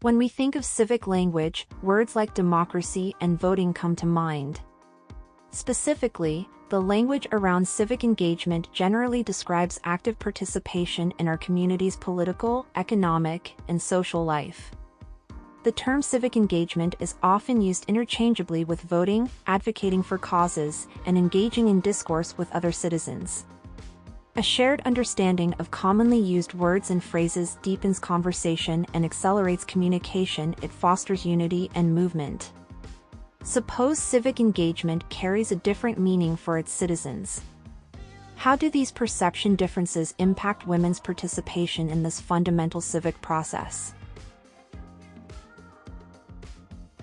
When we think of civic language, words like democracy and voting come to mind. Specifically, the language around civic engagement generally describes active participation in our community's political, economic, and social life. The term civic engagement is often used interchangeably with voting, advocating for causes, and engaging in discourse with other citizens. A shared understanding of commonly used words and phrases deepens conversation and accelerates communication. It fosters unity and movement. Suppose civic engagement carries a different meaning for its citizens. How do these perception differences impact women's participation in this fundamental civic process?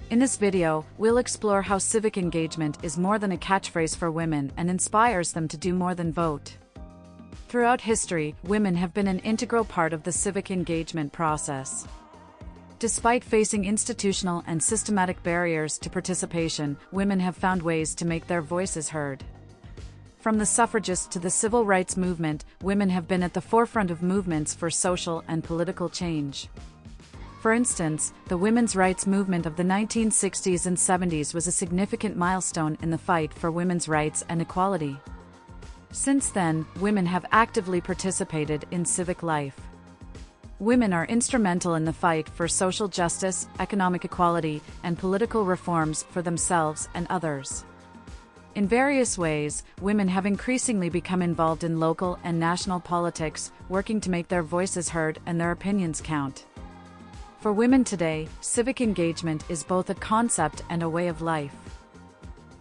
In this video, we'll explore how civic engagement is more than a catchphrase for women and inspires them to do more than vote. Throughout history, women have been an integral part of the civic engagement process. Despite facing institutional and systematic barriers to participation, women have found ways to make their voices heard. From the suffragists to the civil rights movement, women have been at the forefront of movements for social and political change. For instance, the women's rights movement of the 1960s and 70s was a significant milestone in the fight for women's rights and equality. Since then, women have actively participated in civic life. Women are instrumental in the fight for social justice, economic equality, and political reforms for themselves and others. In various ways, women have increasingly become involved in local and national politics, working to make their voices heard and their opinions count. For women today, civic engagement is both a concept and a way of life.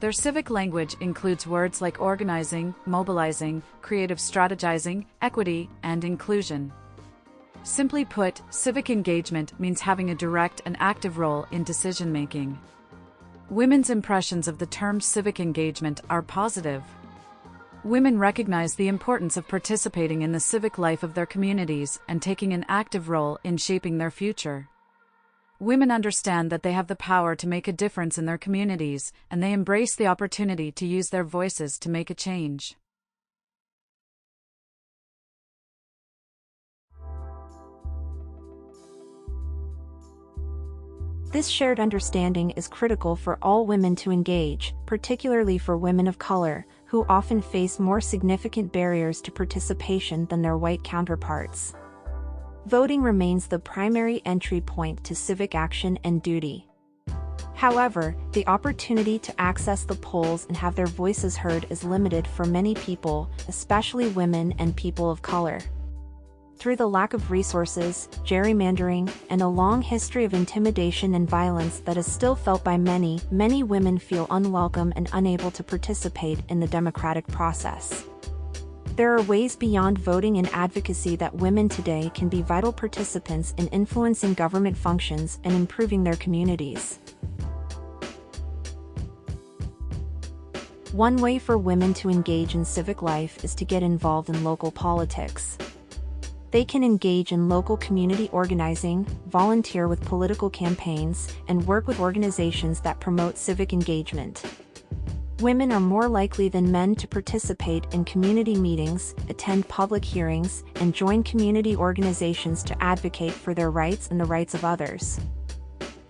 Their civic language includes words like organizing, mobilizing, creative strategizing, equity, and inclusion. Simply put, civic engagement means having a direct and active role in decision-making. Women's impressions of the term civic engagement are positive. Women recognize the importance of participating in the civic life of their communities and taking an active role in shaping their future. Women understand that they have the power to make a difference in their communities, and they embrace the opportunity to use their voices to make a change. This shared understanding is critical for all women to engage, particularly for women of color, who often face more significant barriers to participation than their white counterparts. Voting remains the primary entry point to civic action and duty. However, the opportunity to access the polls and have their voices heard is limited for many people, especially women and people of color. Through the lack of resources, gerrymandering, and a long history of intimidation and violence that is still felt by many, many women feel unwelcome and unable to participate in the democratic process. There are ways beyond voting and advocacy that women today can be vital participants in influencing government functions and improving their communities. One way for women to engage in civic life is to get involved in local politics. They can engage in local community organizing, volunteer with political campaigns, and work with organizations that promote civic engagement. Women are more likely than men to participate in community meetings, attend public hearings, and join community organizations to advocate for their rights and the rights of others.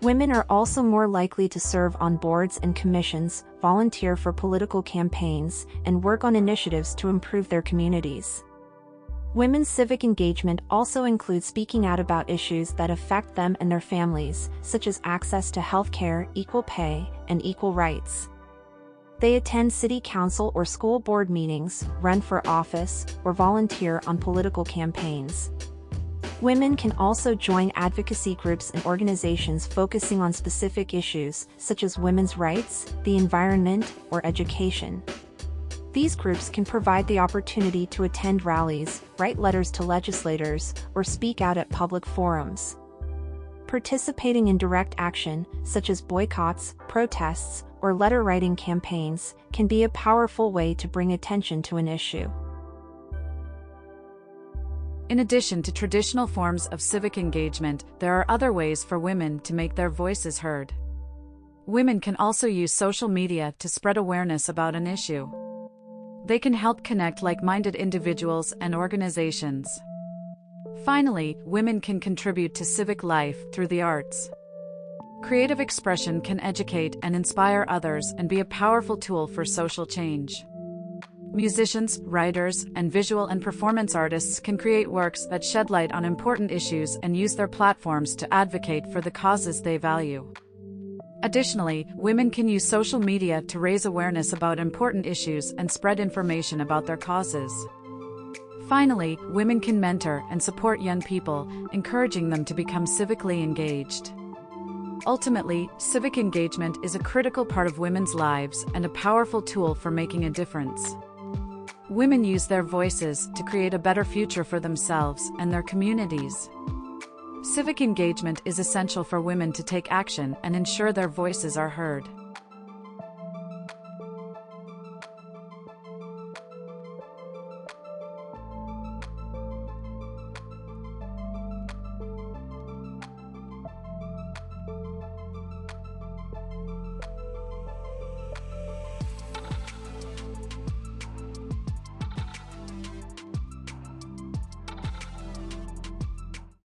Women are also more likely to serve on boards and commissions, volunteer for political campaigns, and work on initiatives to improve their communities. Women's civic engagement also includes speaking out about issues that affect them and their families, such as access to health care, equal pay, and equal rights. They attend city council or school board meetings, run for office, or volunteer on political campaigns. Women can also join advocacy groups and organizations focusing on specific issues, such as women's rights, the environment, or education. These groups can provide the opportunity to attend rallies, write letters to legislators, or speak out at public forums. Participating in direct action, such as boycotts, protests, or letter-writing campaigns, can be a powerful way to bring attention to an issue. In addition to traditional forms of civic engagement, there are other ways for women to make their voices heard. Women can also use social media to spread awareness about an issue. They can help connect like-minded individuals and organizations. Finally, women can contribute to civic life through the arts. Creative expression can educate and inspire others and be a powerful tool for social change. Musicians, writers, and visual and performance artists can create works that shed light on important issues and use their platforms to advocate for the causes they value. Additionally, women can use social media to raise awareness about important issues and spread information about their causes. Finally, women can mentor and support young people, encouraging them to become civically engaged. Ultimately, civic engagement is a critical part of women's lives and a powerful tool for making a difference. Women use their voices to create a better future for themselves and their communities. Civic engagement is essential for women to take action and ensure their voices are heard.